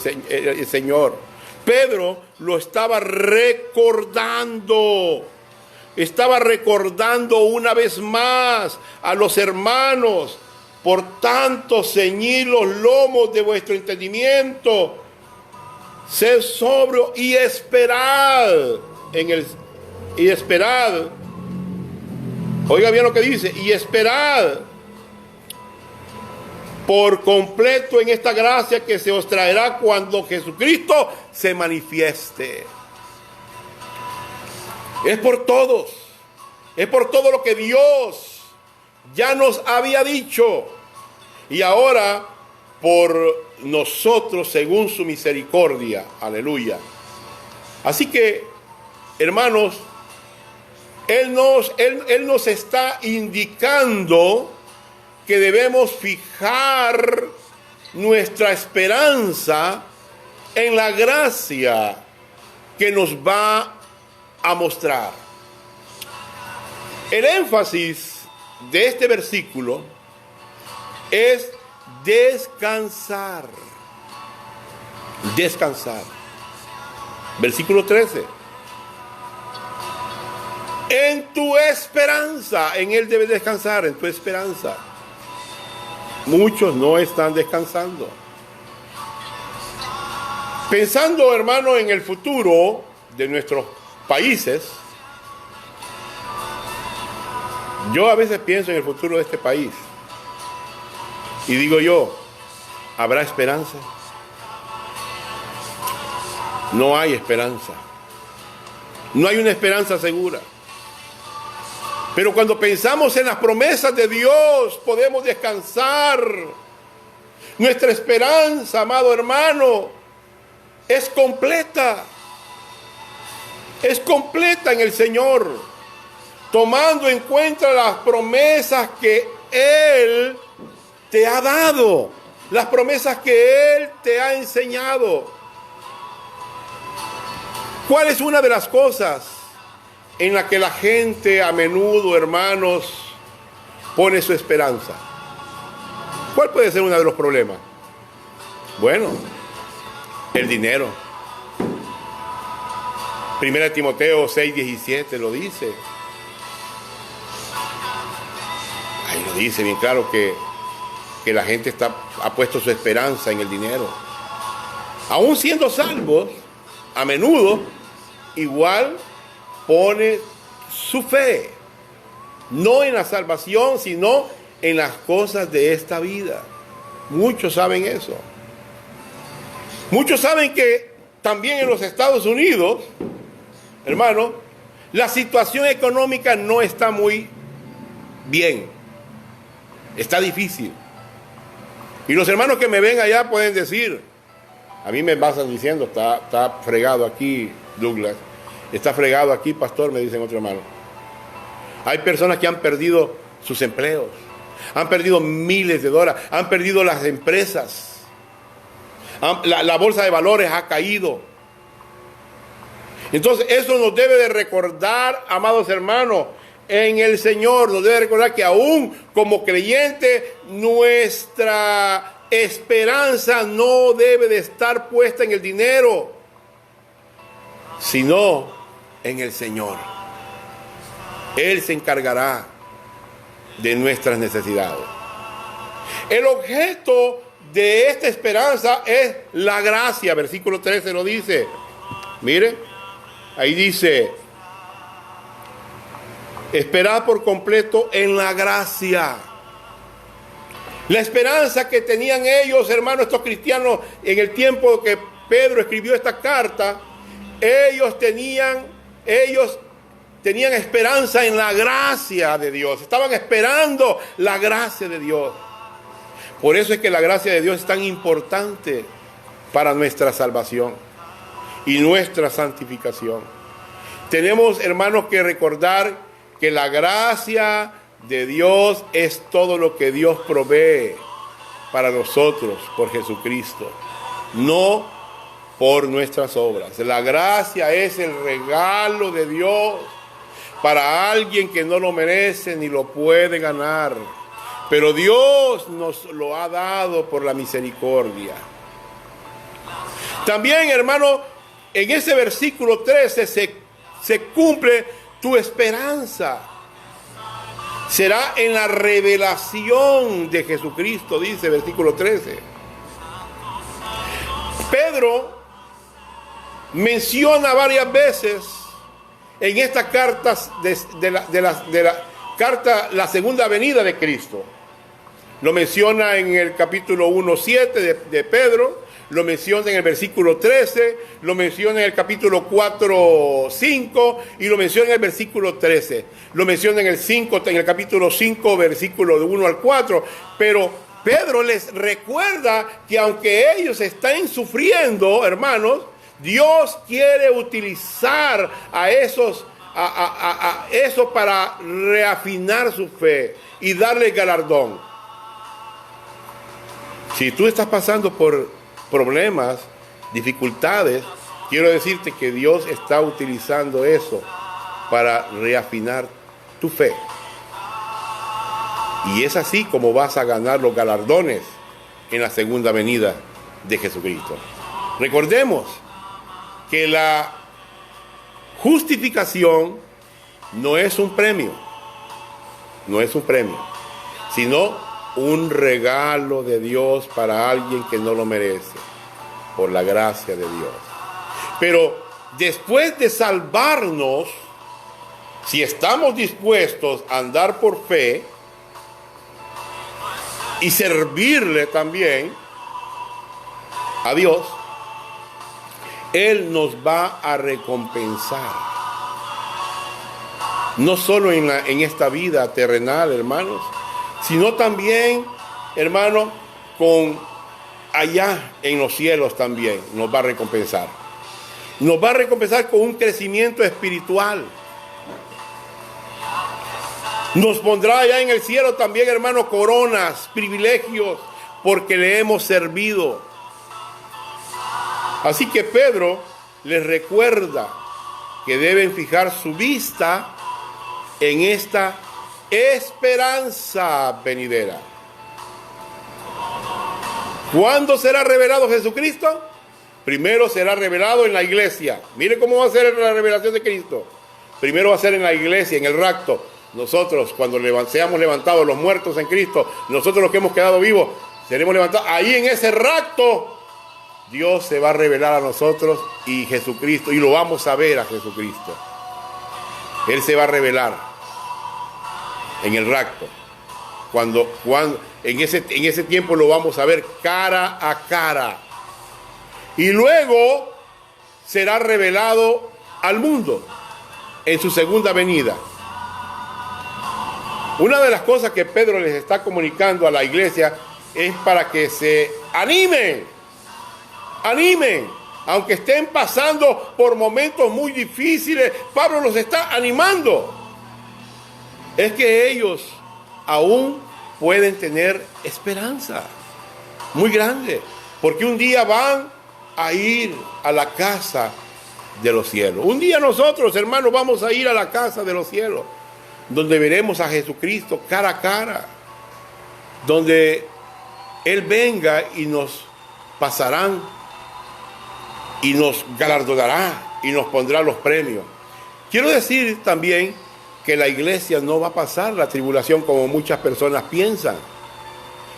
Señor. Pedro lo estaba recordando. Estaba recordando una vez más a los hermanos. Por tanto, ceñid los lomos de vuestro entendimiento. Sed sobrio y esperad. Oiga bien lo que dice, y esperad por completo en esta gracia que se os traerá cuando Jesucristo se manifieste. Es por todos, es por todo lo que Dios ya nos había dicho, y ahora por nosotros según su misericordia. Aleluya. Así que, hermanos, Él nos está indicando que debemos fijar nuestra esperanza en la gracia que nos va a mostrar. El énfasis de este versículo es descansar. Descansar. Versículo 13. En tu esperanza, en Él debes descansar, en tu esperanza. Muchos no están descansando. Pensando, hermano, en el futuro de nuestros países, yo a veces pienso en el futuro de este país y digo yo, ¿habrá esperanza? No hay esperanza. No hay una esperanza segura. Pero cuando pensamos en las promesas de Dios, podemos descansar. Nuestra esperanza, amado hermano, es completa. Es completa en el Señor, tomando en cuenta las promesas que Él te ha dado, las promesas que Él te ha enseñado. ¿Cuál es una de las cosas en la que la gente a menudo, hermanos, pone su esperanza? ¿Cuál puede ser uno de los problemas? Bueno, el dinero. 1 Timoteo 6:17 lo dice. Ahí lo dice bien claro que la gente ha puesto su esperanza en el dinero. Aún siendo salvos, a menudo igual pone su fe, no en la salvación, sino en las cosas de esta vida. Muchos saben eso. Muchos saben que también en los Estados Unidos, hermano, la situación económica no está muy bien. Está difícil. Y los hermanos que me ven allá pueden decir, a mí me pasan diciendo, está fregado aquí, Douglas. Está fregado aquí, pastor, me dicen otro hermano. Hay personas que han perdido sus empleos, han perdido miles de dólares, han perdido las empresas. La bolsa de valores ha caído. Entonces eso nos debe de recordar, amados hermanos, en el Señor. Nos debe recordar que aún como creyente, nuestra esperanza no debe de estar puesta en el dinero, sino en el Señor. Él se encargará de nuestras necesidades. El objeto de esta esperanza es la gracia. Versículo 13 lo dice. Mire, ahí dice, esperad por completo en la gracia. La esperanza que tenían ellos, hermanos, estos cristianos, en el tiempo que Pedro escribió esta carta, ellos tenían esperanza en la gracia de Dios. Estaban esperando la gracia de Dios. Por eso es que la gracia de Dios es tan importante para nuestra salvación y nuestra santificación. Tenemos, hermanos, que recordar que la gracia de Dios es todo lo que Dios provee para nosotros por Jesucristo, no por nuestras obras. La gracia es el regalo de Dios para alguien que no lo merece ni lo puede ganar, pero Dios nos lo ha dado por la misericordia. También, hermano, en ese versículo 13 se cumple tu esperanza. Será en la revelación de Jesucristo, dice versículo 13. Pedro menciona varias veces en estas cartas carta, la segunda venida de Cristo. Lo menciona en el capítulo 1:7 de Pedro, lo menciona en el versículo 13, lo menciona en el capítulo 4:5 y lo menciona en el versículo 13. Lo menciona en el capítulo 5, versículo de 1 al 4. Pero Pedro les recuerda que aunque ellos están sufriendo, hermanos, Dios quiere utilizar a eso para reafinar su fe y darle galardón. Si tú estás pasando por problemas, dificultades, quiero decirte que Dios está utilizando eso para reafinar tu fe. Y es así como vas a ganar los galardones en la segunda venida de Jesucristo. Recordemos que la justificación no es un premio, sino un regalo de Dios para alguien que no lo merece, por la gracia de Dios. Pero después de salvarnos, si estamos dispuestos a andar por fe y servirle también a Dios, Él nos va a recompensar. No solo en esta vida terrenal, hermanos, sino también, hermano, con allá en los cielos también nos va a recompensar. Nos va a recompensar con un crecimiento espiritual. Nos pondrá allá en el cielo también, hermano, coronas, privilegios, porque le hemos servido. Así que Pedro les recuerda que deben fijar su vista en esta esperanza venidera. ¿Cuándo será revelado Jesucristo? Primero será revelado en la iglesia. Mire cómo va a ser la revelación de Cristo. Primero va a ser en la iglesia, en el rapto. Nosotros, cuando seamos levantados los muertos en Cristo, nosotros los que hemos quedado vivos, seremos levantados. Ahí en ese rapto, Dios se va a revelar a nosotros y Jesucristo, y lo vamos a ver a Jesucristo. Él se va a revelar en el rapto. Cuando en ese tiempo lo vamos a ver cara a cara. Y luego será revelado al mundo en su segunda venida. Una de las cosas que Pedro les está comunicando a la iglesia es para que se animen, aunque estén pasando por momentos muy difíciles. Pablo los está animando. Es que ellos aún pueden tener esperanza muy grande, porque un día van a ir a la casa de los cielos. Un día nosotros, hermanos, vamos a ir a la casa de los cielos, donde veremos a Jesucristo cara a cara, donde Él venga y nos pasarán y nos galardonará y nos pondrá los premios. Quiero decir también que la iglesia no va a pasar la tribulación como muchas personas piensan.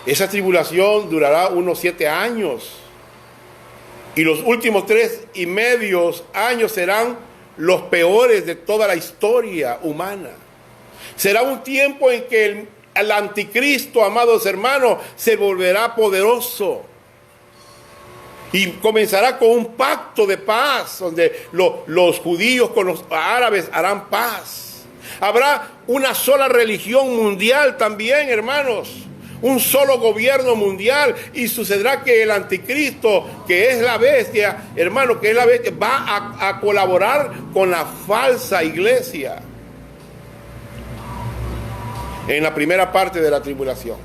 Esa tribulación durará unos 7 años. Y los últimos 3.5 años serán los peores de toda la historia humana. Será un tiempo en que el anticristo, amados hermanos, se volverá poderoso. Y comenzará con un pacto de paz, donde los judíos con los árabes harán paz. Habrá una sola religión mundial también, hermanos. Un solo gobierno mundial. Y sucederá que el anticristo, que es la bestia, hermano, que es la bestia, va a colaborar con la falsa iglesia en la primera parte de la tribulación.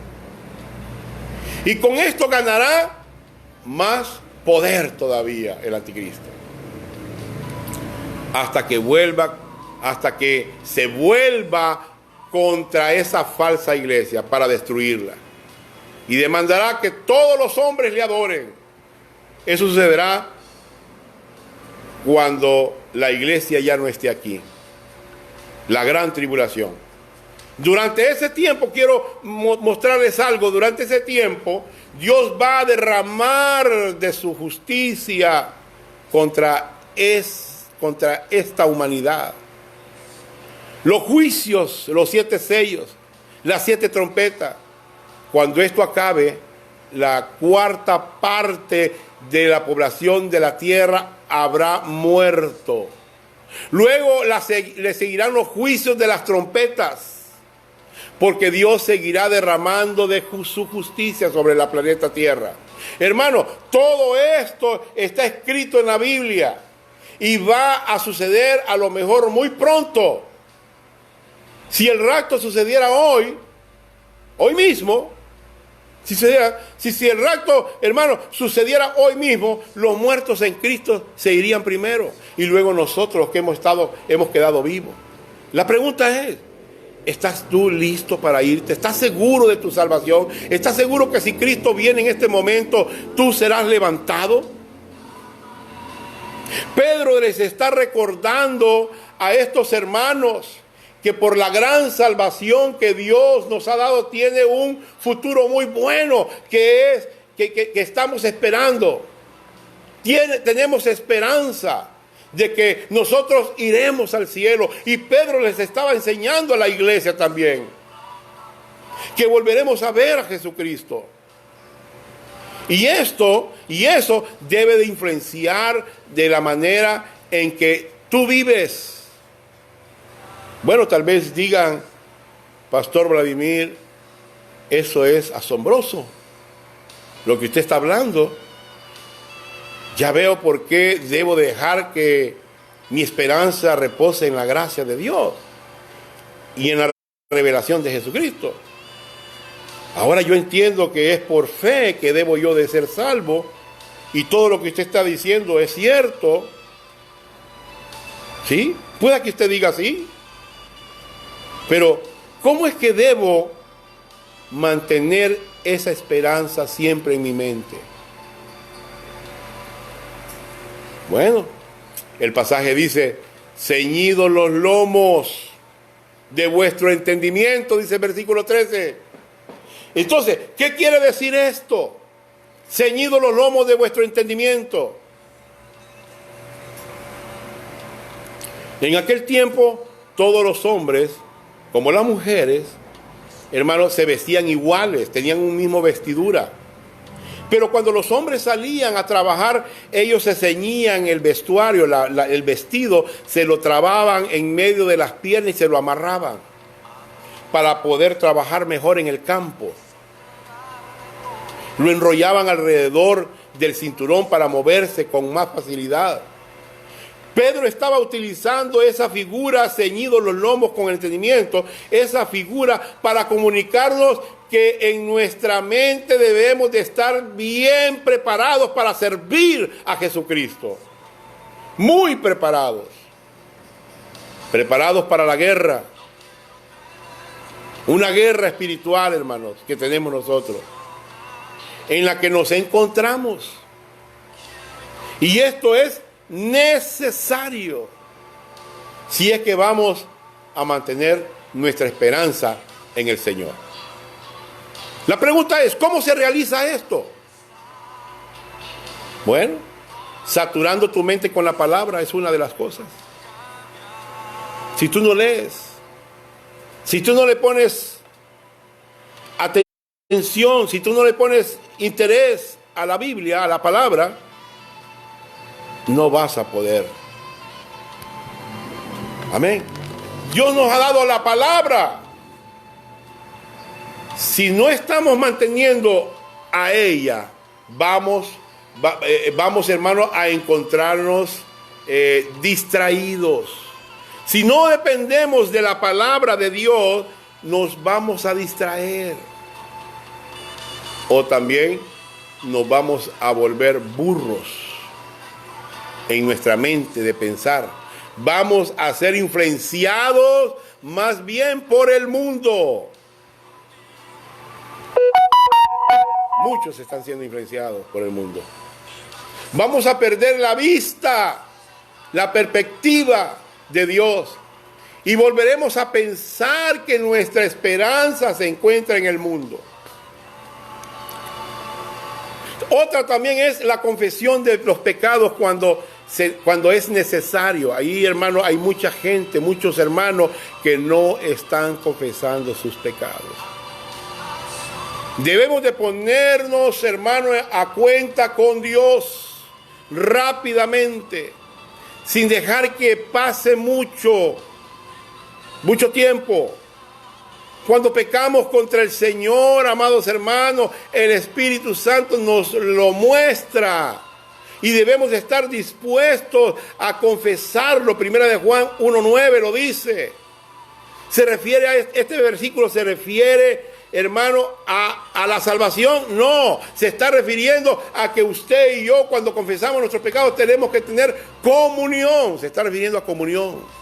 Y con esto ganará más poder todavía el anticristo. Hasta que se vuelva contra esa falsa iglesia para destruirla. Y demandará que todos los hombres le adoren. Eso sucederá cuando la iglesia ya no esté aquí. La gran tribulación. Durante ese tiempo, quiero mostrarles algo. Durante ese tiempo, Dios va a derramar de su justicia contra esta humanidad. Los juicios, los 7 sellos, las 7 trompetas. Cuando esto acabe, la 4ª parte de la población de la tierra habrá muerto. Luego le seguirán los juicios de las trompetas, porque Dios seguirá derramando de su justicia sobre la planeta Tierra. Hermano, todo esto está escrito en la Biblia y va a suceder a lo mejor muy pronto. Si el rapto sucediera hoy mismo, si el rapto, hermano, sucediera hoy mismo, los muertos en Cristo se irían primero y luego nosotros que hemos quedado vivos. La pregunta es, ¿estás tú listo para irte? ¿Estás seguro de tu salvación? ¿Estás seguro que si Cristo viene en este momento, tú serás levantado? Pedro les está recordando a estos hermanos que por la gran salvación que Dios nos ha dado tiene un futuro muy bueno que estamos esperando. Tenemos esperanza de que nosotros iremos al cielo. Y Pedro les estaba enseñando a la iglesia también que volveremos a ver a Jesucristo. Y eso debe de influenciar de la manera en que tú vives. Bueno, tal vez digan, Pastor Vladimir, eso es asombroso, lo que usted está hablando. Ya veo por qué debo dejar que mi esperanza repose en la gracia de Dios y en la revelación de Jesucristo. Ahora yo entiendo que es por fe que debo yo de ser salvo y todo lo que usted está diciendo es cierto. ¿Sí? Pueda que usted diga sí. Pero, ¿cómo es que debo mantener esa esperanza siempre en mi mente? Bueno, el pasaje dice, ceñidos los lomos de vuestro entendimiento, dice el versículo 13. Entonces, ¿qué quiere decir esto? Ceñidos los lomos de vuestro entendimiento. En aquel tiempo, todos los hombres, como las mujeres, hermanos, se vestían iguales, tenían un mismo vestidura. Pero cuando los hombres salían a trabajar, ellos se ceñían el vestuario, el vestido, se lo trababan en medio de las piernas y se lo amarraban para poder trabajar mejor en el campo. Lo enrollaban alrededor del cinturón para moverse con más facilidad. Pedro estaba utilizando esa figura, ceñidos los lomos con entendimiento, esa figura para comunicarnos que en nuestra mente debemos de estar bien preparados para servir a Jesucristo. Muy preparados. Preparados para la guerra. Una guerra espiritual, hermanos, que tenemos nosotros, en la que nos encontramos. Y esto es necesario si es que vamos a mantener nuestra esperanza en el Señor. La pregunta es, ¿cómo se realiza esto? Bueno, saturando tu mente con la palabra es una de las cosas. Si tú no lees, si tú no le pones atención, si tú no le pones interés a la Biblia, a la palabra, no vas a poder. Amén. Dios nos ha dado la palabra. Si no estamos manteniendo a ella, vamos hermanos, a encontrarnos distraídos. Si no dependemos de la palabra de Dios, nos vamos a distraer. O también nos vamos a volver burros en nuestra mente de pensar. Vamos a ser influenciados más bien por el mundo. Muchos están siendo influenciados por el mundo. Vamos a perder la vista, la perspectiva de Dios. Y volveremos a pensar que nuestra esperanza se encuentra en el mundo. Otra también es la confesión de los pecados cuando cuando es necesario. Ahí, hermano, hay mucha gente, muchos hermanos que no están confesando sus pecados. Debemos de ponernos, hermano, a cuenta con Dios rápidamente, sin dejar que pase mucho tiempo. Cuando pecamos contra el Señor, amados hermanos, el Espíritu Santo nos lo muestra. Y debemos estar dispuestos a confesarlo. Primera de Juan 1:9 lo dice. Se refiere a este versículo, se refiere, hermano, a la salvación. No, se está refiriendo a que usted y yo, cuando confesamos nuestros pecados, tenemos que tener comunión. Se está refiriendo a comunión.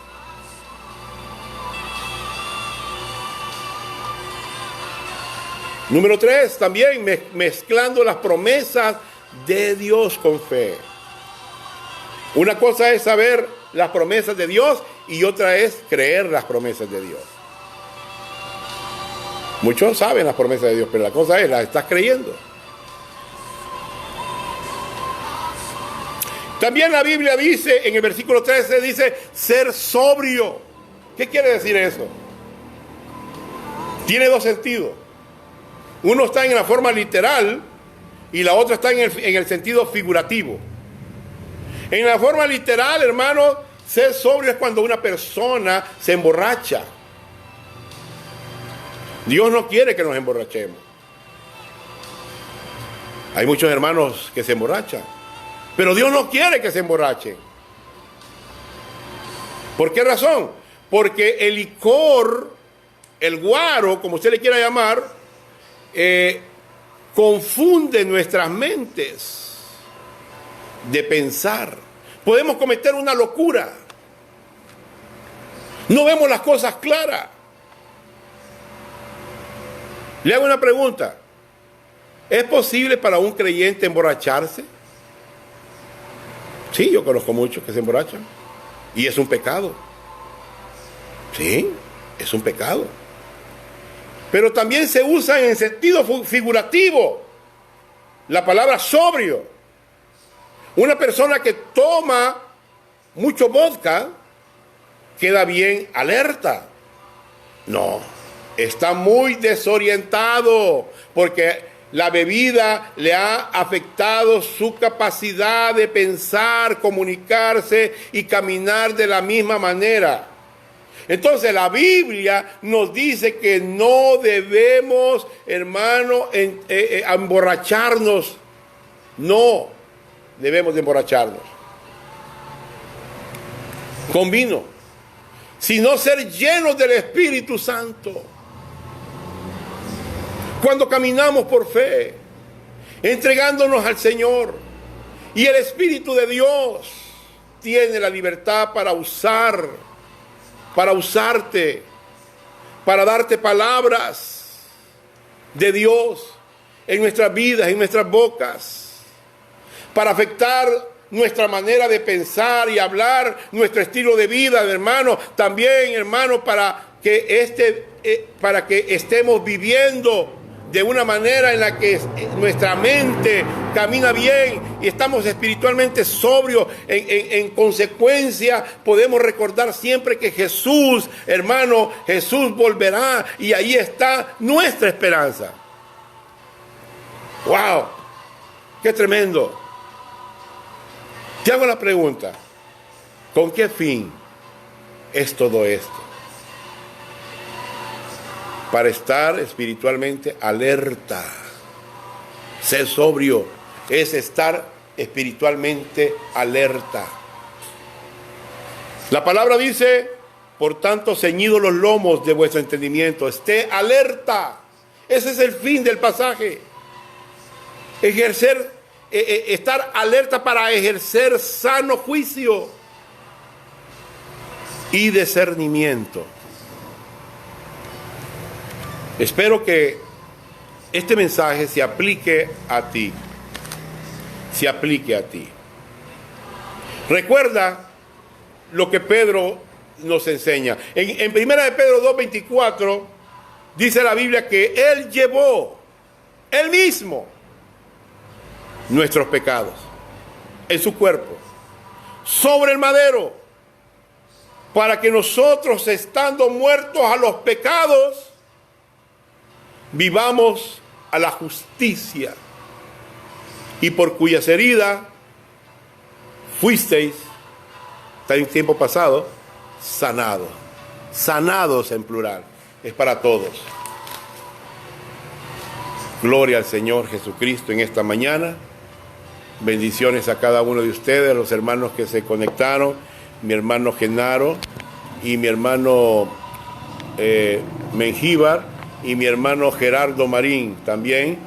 Número 3, también mezclando las promesas de Dios con fe. Una cosa es saber las promesas de Dios y otra es creer las promesas de Dios. Muchos saben las promesas de Dios, pero la cosa es, las estás creyendo. También la Biblia dice, en el versículo 13, dice ser sobrio. ¿Qué quiere decir eso? Tiene dos sentidos. Uno está en la forma literal y la otra está en el sentido figurativo. En la forma literal, hermano, ser sobrio es cuando una persona se emborracha. Dios no quiere que nos emborrachemos. Hay muchos hermanos que se emborrachan, pero Dios no quiere que se emborrachen. ¿Por qué razón? Porque el licor, el guaro, como usted le quiera llamar, confunde nuestras mentes de pensar. Podemos cometer una locura. No vemos las cosas claras. Le hago una pregunta. ¿Es posible para un creyente emborracharse? Sí, yo conozco muchos que se emborrachan. Y es un pecado. Sí, es un pecado. Pero también se usa en sentido figurativo la palabra sobrio. Una persona que toma mucho vodka queda bien alerta. No, está muy desorientado porque la bebida le ha afectado su capacidad de pensar, comunicarse y caminar de la misma manera. Entonces la Biblia nos dice que no debemos, hermano, emborracharnos. No debemos de emborracharnos con vino, sino ser llenos del Espíritu Santo. Cuando caminamos por fe, entregándonos al Señor, y el Espíritu de Dios tiene la libertad para usarte, para darte palabras de Dios en nuestras vidas, en nuestras bocas, para afectar nuestra manera de pensar y hablar, nuestro estilo de vida, hermano, también, hermano, para que estemos viviendo de una manera en la que nuestra mente camina bien y estamos espiritualmente sobrios. En consecuencia, podemos recordar siempre que Jesús, hermano, Jesús volverá y ahí está nuestra esperanza. ¡Wow! ¡Qué tremendo! Te hago la pregunta, ¿con qué fin es todo esto? Para estar espiritualmente alerta. Ser sobrio es estar espiritualmente alerta. La palabra dice, por tanto, ceñidos los lomos de vuestro entendimiento. Esté alerta. Ese es el fin del pasaje. Estar alerta para ejercer sano juicio y discernimiento. Espero que este mensaje se aplique a ti. Se aplique a ti. Recuerda lo que Pedro nos enseña. En 1 de Pedro 2:24 dice la Biblia que Él llevó, Él mismo, nuestros pecados en su cuerpo sobre el madero, para que nosotros, estando muertos a los pecados, vivamos a la justicia, y por cuyas heridas fuisteis, está en tiempo pasado, sanados. Sanados en plural, es para todos. Gloria al Señor Jesucristo en esta mañana. Bendiciones a cada uno de ustedes, a los hermanos que se conectaron, mi hermano Genaro y mi hermano Mengíbar y mi hermano Gerardo Marín también.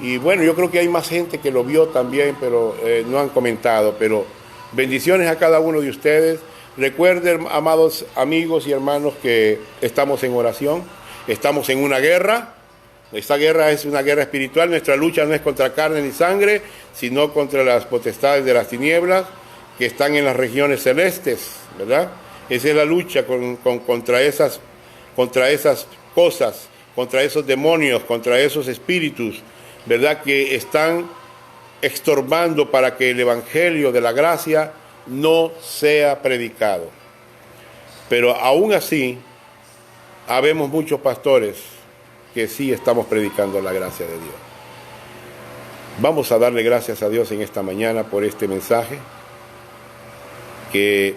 Y bueno, yo creo que hay más gente que lo vio también, pero no han comentado. Pero bendiciones a cada uno de ustedes. Recuerden, amados amigos y hermanos, que estamos en oración, estamos en una guerra. Esta guerra es una guerra espiritual. Nuestra lucha no es contra carne ni sangre, sino contra las potestades de las tinieblas que están en las regiones celestes, ¿verdad? Esa es la lucha contra esas cosas, contra esos demonios, contra esos espíritus, ¿verdad?, que están estorbando para que el evangelio de la gracia no sea predicado. Pero aún así, habemos muchos pastores que sí estamos predicando la gracia de Dios. Vamos a darle gracias a Dios en esta mañana por este mensaje, que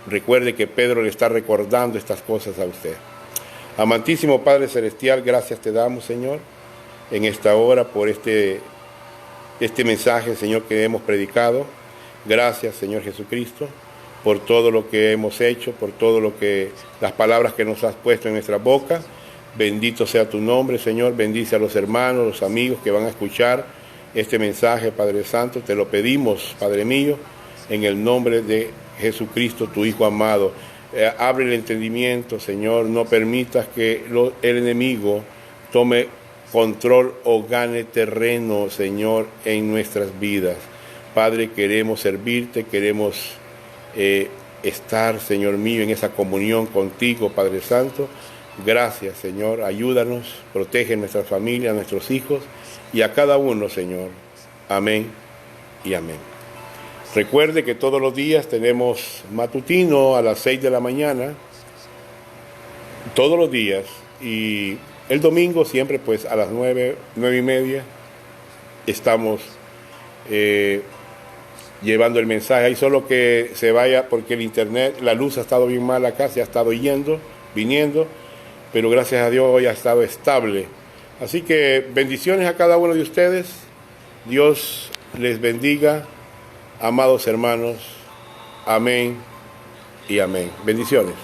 recuerde que Pedro le está recordando estas cosas a usted. Amantísimo Padre Celestial, gracias te damos, Señor, en esta hora por este mensaje, Señor, que hemos predicado. Gracias, Señor Jesucristo, por todo lo que hemos hecho, por todo las palabras que nos has puesto en nuestra boca. Bendito sea tu nombre, Señor. Bendice a los hermanos, los amigos que van a escuchar este mensaje, Padre Santo. Te lo pedimos, Padre mío, en el nombre de Jesucristo, tu Hijo amado. Abre el entendimiento, Señor. No permitas que el enemigo tome control o gane terreno, Señor, en nuestras vidas. Padre, queremos servirte, queremos estar, Señor mío, en esa comunión contigo, Padre Santo. Gracias, Señor. Ayúdanos, protege nuestra familia, a nuestros hijos y a cada uno, Señor. Amén y amén. Recuerde que todos los días tenemos matutino a las 6 de la mañana, todos los días, y el domingo siempre pues a las 9:30 estamos llevando el mensaje. Hay solo que se vaya porque el internet, la luz ha estado bien mal acá, se ha estado viniendo, pero gracias a Dios hoy ha estado estable. Así que bendiciones a cada uno de ustedes. Dios les bendiga, amados hermanos. Amén y amén. Bendiciones.